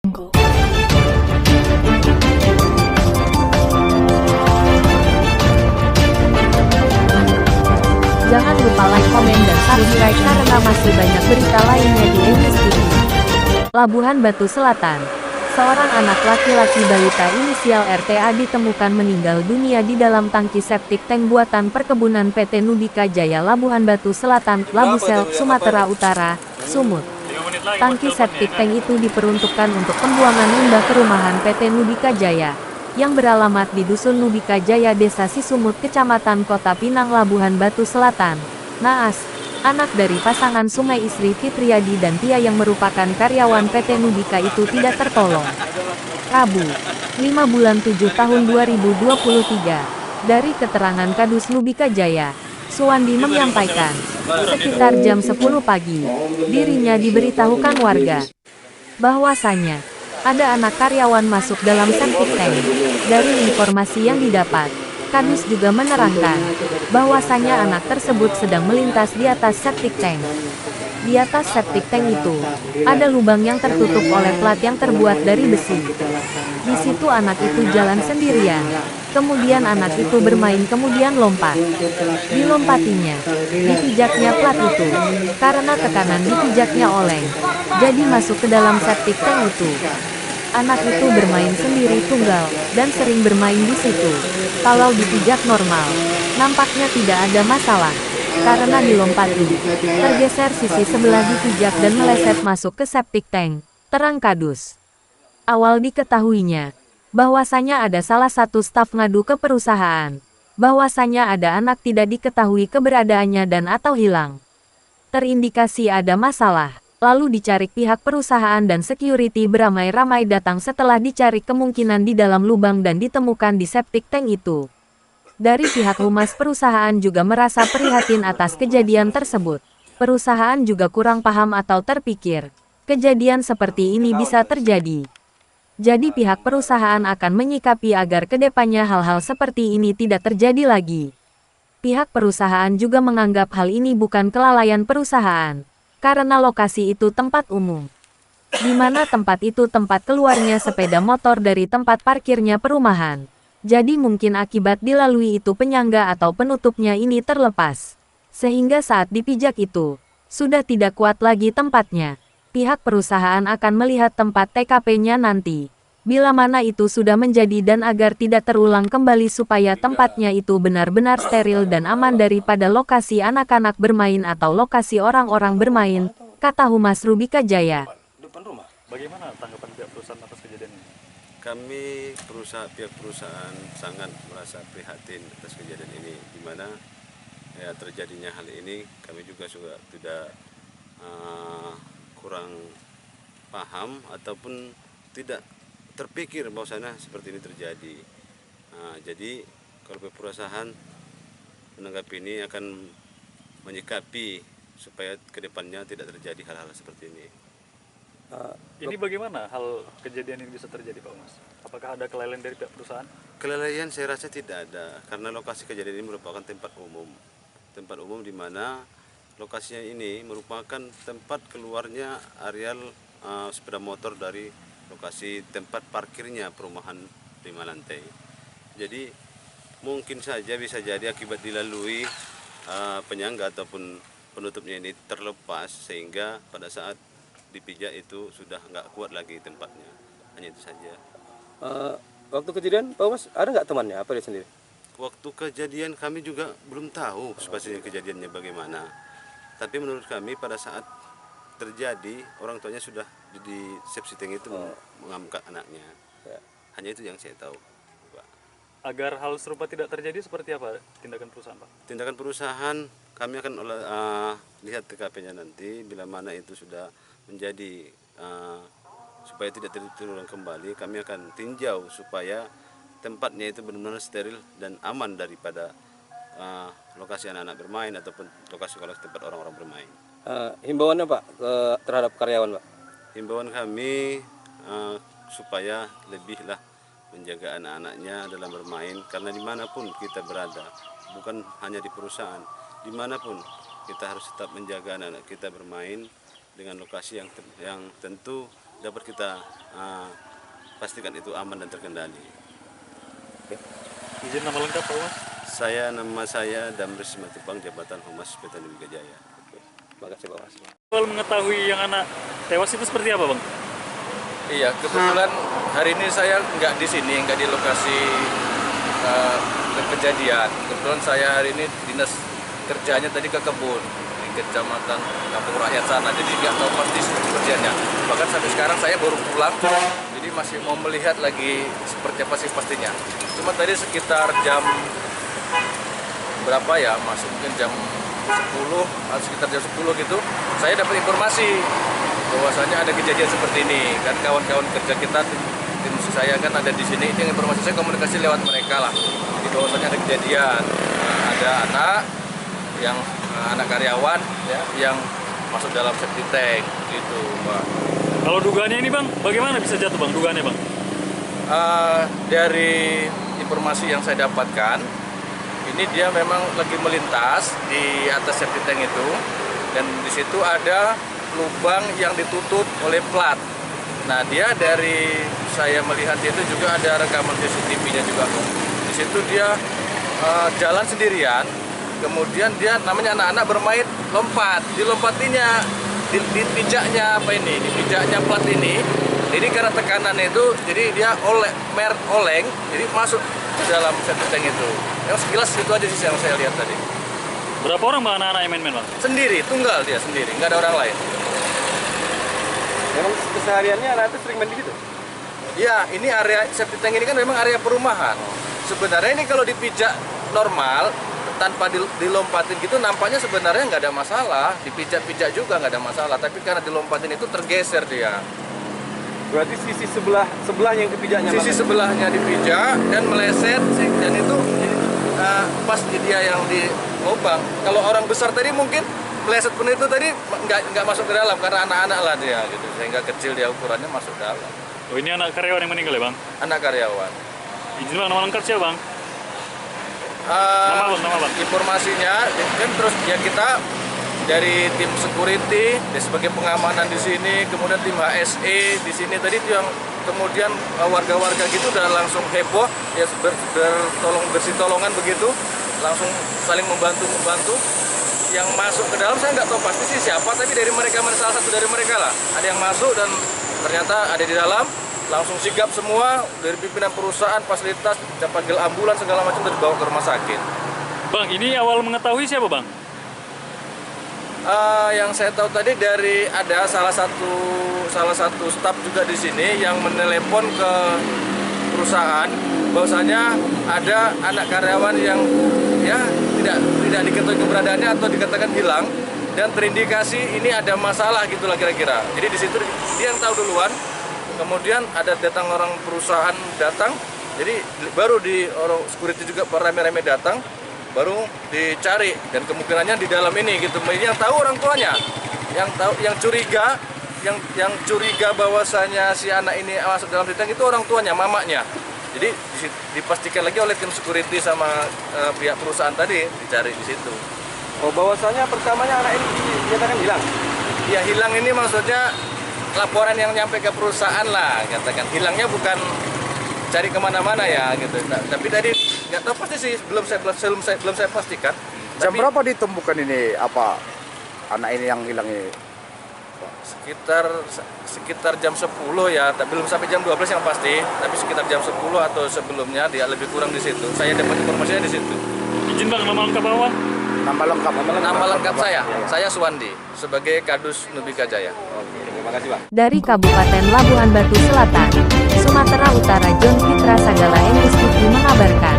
Jangan lupa like, komen, dan subscribe karena masih banyak berita lainnya di Emis TV. Labuhan Batu Selatan. Seorang anak laki-laki balita inisial RTA ditemukan meninggal dunia di dalam tangki septik tank buatan perkebunan PT Nubika Jaya Labuhan Batu Selatan, Labusel, Sumatera Utara, Sumut. Tangki septik tank itu diperuntukkan untuk pembuangan limbah perumahan PT Nubika Jaya, yang beralamat di Dusun Nubika Jaya, Desa Sisumut, Kecamatan Kota Pinang, Labuhan Batu Selatan. Naas, anak dari pasangan Sungai Isri Fitriadi dan Tia yang merupakan karyawan PT Nubika itu tidak tertolong. Rabu, 5 bulan 7 tahun 2023. Dari keterangan Kadus Nubika Jaya, Suwandi menyampaikan, sekitar jam 10 pagi, dirinya diberitahukan warga bahwasanya ada anak karyawan masuk dalam septic tank. Dari informasi yang didapat, Kadus juga menerangkan bahwasanya anak tersebut sedang melintas di atas septic tank. Di atas septic tank itu, ada lubang yang tertutup oleh plat yang terbuat dari besi. Di situ anak itu jalan sendirian. Kemudian anak itu bermain kemudian lompat. Dilompatinya, dipijaknya plat itu. Karena tekanan dipijaknya oleng, jadi masuk ke dalam septic tank itu. Anak itu bermain sendiri tunggal, dan sering bermain di situ. Kalau dipijak normal, nampaknya tidak ada masalah. Karena dilompati, tergeser sisi sebelah dipijak dan meleset masuk ke septic tank, terang Kadus. Awal diketahuinya, bahwasanya ada salah satu staf ngadu ke perusahaan, bahwasanya ada anak tidak diketahui keberadaannya dan atau hilang. Terindikasi ada masalah. Lalu dicari pihak perusahaan dan security beramai-ramai datang setelah dicari kemungkinan di dalam lubang dan ditemukan di septic tank itu. Dari pihak humas perusahaan juga merasa prihatin atas kejadian tersebut. Perusahaan juga kurang paham atau terpikir, kejadian seperti ini bisa terjadi. Jadi pihak perusahaan akan menyikapi agar kedepannya hal-hal seperti ini tidak terjadi lagi. Pihak perusahaan juga menganggap hal ini bukan kelalaian perusahaan. Karena lokasi itu tempat umum, di mana tempat itu tempat keluarnya sepeda motor dari tempat parkirnya perumahan. Jadi mungkin akibat dilalui itu penyangga atau penutupnya ini terlepas. Sehingga saat dipijak itu, sudah tidak kuat lagi tempatnya. Pihak perusahaan akan melihat tempat TKP-nya nanti. Bila mana itu sudah menjadi dan agar tidak terulang kembali supaya tempatnya itu benar-benar steril dan aman daripada lokasi anak-anak bermain atau lokasi orang-orang bermain, kata Humas Nubika Jaya. Bagaimana tanggapan pihak perusahaan atas kejadian ini? Kami pihak perusahaan sangat merasa prihatin atas kejadian ini, di mana ya terjadinya hal ini kami juga tidak kurang paham ataupun tidak terpikir bahwasanya seperti ini terjadi. Jadi kalau perusahaan menanggapi ini akan menyikapi supaya kedepannya tidak terjadi hal-hal seperti ini. Ini bagaimana hal kejadian ini bisa terjadi, Pak Mas? Apakah ada kelalaian dari pihak perusahaan? Kelalaian saya rasa tidak ada, karena lokasi kejadian ini merupakan tempat umum. Tempat umum di mana lokasinya ini merupakan tempat keluarnya areal sepeda motor dari lokasi tempat parkirnya perumahan 5 lantai. Jadi mungkin saja bisa jadi akibat dilalui penyangga ataupun penutupnya ini terlepas sehingga pada saat dipijak itu sudah nggak kuat lagi tempatnya. Hanya itu saja. Waktu kejadian Pak Mas ada nggak temannya, apa dia sendiri? Waktu kejadian kami juga belum tahu pastinya kejadiannya bagaimana. Tapi menurut kami pada saat terjadi orang tuanya sudah di septic tank itu mengangkat anaknya. Hanya itu yang saya tahu, Pak. Agar hal serupa tidak terjadi seperti apa tindakan perusahaan, Pak? Tindakan perusahaan kami akan lihat TKP-nya nanti bila mana itu sudah menjadi supaya tidak terulang kembali, kami akan tinjau supaya tempatnya itu benar-benar steril dan aman daripada lokasi anak-anak bermain ataupun lokasi tempat orang-orang bermain. Himbauannya Pak terhadap karyawan Pak? Himbauan kami supaya lebihlah menjaga anak-anaknya dalam bermain, karena dimanapun kita berada, bukan hanya di perusahaan, dimanapun kita harus tetap menjaga anak-anak kita bermain dengan lokasi yang tentu dapat kita pastikan itu aman dan terkendali. Izin nama lengkap Pak Humas? Nama saya Damris Matupang, Jabatan Humas PT Nubika Jaya. Terima kasih Pak Mas. Awal mengetahui yang anak tewas itu seperti apa Bang? Iya, kebetulan hari ini saya nggak di sini, nggak di lokasi kejadian. Kebetulan saya hari ini dinas kerjanya tadi ke kebun di kecamatan Kampung Rakyat sana, jadi nggak tahu pasti kerjanya. Bahkan sampai sekarang saya baru pulang, jadi masih mau melihat lagi seperti apa sih pastinya. Cuma tadi sekitar jam berapa ya, masuk mungkin jam 10 atau sekitar jam 10 gitu, saya dapat informasi bahwasanya ada kejadian seperti ini. Kan kawan-kawan kerja kita, tim saya kan ada di sini, itu informasi saya komunikasi lewat mereka lah. Jadi bahwasanya ada kejadian, ada anak karyawan ya, yang masuk dalam septic tank gitu, Pak. Kalau dugaannya ini Bang, bagaimana bisa jatuh Bang, dugaannya Bang? Dari informasi yang saya dapatkan, ini dia memang lagi melintas di atas septic tank itu, dan di situ ada lubang yang ditutup oleh plat. Nah, dia dari saya melihat itu juga ada rekaman CCTV-nya juga. Di situ dia jalan sendirian, kemudian dia namanya anak-anak bermain lompat, dilompatinya di pijaknya di pijaknya plat ini. Jadi karena tekanan itu, jadi dia oleng, jadi masuk ke dalam septic tank itu. Yang sekilas itu aja sih yang saya lihat tadi. Berapa orang Bang anak-anak yang main-main Bang? Sendiri, tunggal dia sendiri, nggak ada orang lain. Memang kesehariannya anak itu sering main di situ? Ya, ini area septic tank ini kan memang area perumahan. Sebenarnya ini kalau dipijak normal, tanpa dilompatin gitu, nampaknya sebenarnya nggak ada masalah. Dipijak-pijak juga nggak ada masalah, tapi karena dilompatin itu tergeser dia. Berarti sisi sebelah yang dipijaknya? Sisi sebelahnya dipijak dan meleset, dan itu pas di dia yang di lubang. Kalau orang besar tadi mungkin meleset pun itu tadi nggak masuk ke dalam, karena anak-anak lah dia gitu, sehingga kecil dia ukurannya masuk dalam. Oh, ini anak karyawan yang meninggal ya Bang? Anak karyawan. Izin Bang, nama lengkap siapa Bang? Nama Bang. Informasinya kan terus ya, kita dari tim security sebagai pengamanan di sini, kemudian tim HSE di sini tadi yang kemudian warga-warga gitu udah langsung heboh ya, bersitolongan begitu, langsung saling membantu. Yang masuk ke dalam saya nggak tahu pasti sih siapa, tapi dari mereka, salah satu dari mereka lah, ada yang masuk dan ternyata ada di dalam, langsung sigap semua dari pimpinan perusahaan, fasilitas, panggil ambulan segala macam, dan dibawa ke rumah sakit. Bang, ini awal mengetahui siapa Bang? Yang saya tahu tadi dari ada salah satu staf juga di sini yang menelepon ke perusahaan bahwasanya ada anak karyawan yang ya tidak diketahui keberadaannya atau dikatakan hilang, dan terindikasi ini ada masalah gitulah kira-kira. Jadi di situ dia yang tahu duluan, kemudian ada datang orang perusahaan datang, jadi baru orang security juga rame-rame datang, baru dicari, dan kemungkinannya di dalam ini gitu. Yang tahu orang tuanya, yang curiga bahwasanya si anak ini masuk dalam tank itu orang tuanya, mamanya. Jadi dipastikan lagi oleh tim security sama pihak perusahaan tadi, dicari di situ. Oh, bahwasanya pertamanya anak ini dinyatakan hilang? Ya, hilang ini maksudnya laporan yang nyampe ke perusahaan lah, katakan hilangnya bukan cari kemana-mana ya gitu. Nah, tapi tadi nggak tahu pasti sih, belum saya pastikan. Jam Tapi berapa ditemukan ini anak ini yang hilang ini? sekitar jam 10 ya, belum sampai jam 12 yang pasti, tapi sekitar jam 10 atau sebelumnya, dia lebih kurang di situ. Saya dapat informasinya di situ. Izin Bang, nama lengkap apa Bang? Nama lengkap saya Suwandi sebagai Kadus Nubika Jaya. Oke, terima kasih Pak. Dari Kabupaten Labuhan Batu Selatan, Sumatera Utara, John Fitra Sagala MS TV mengabarkan.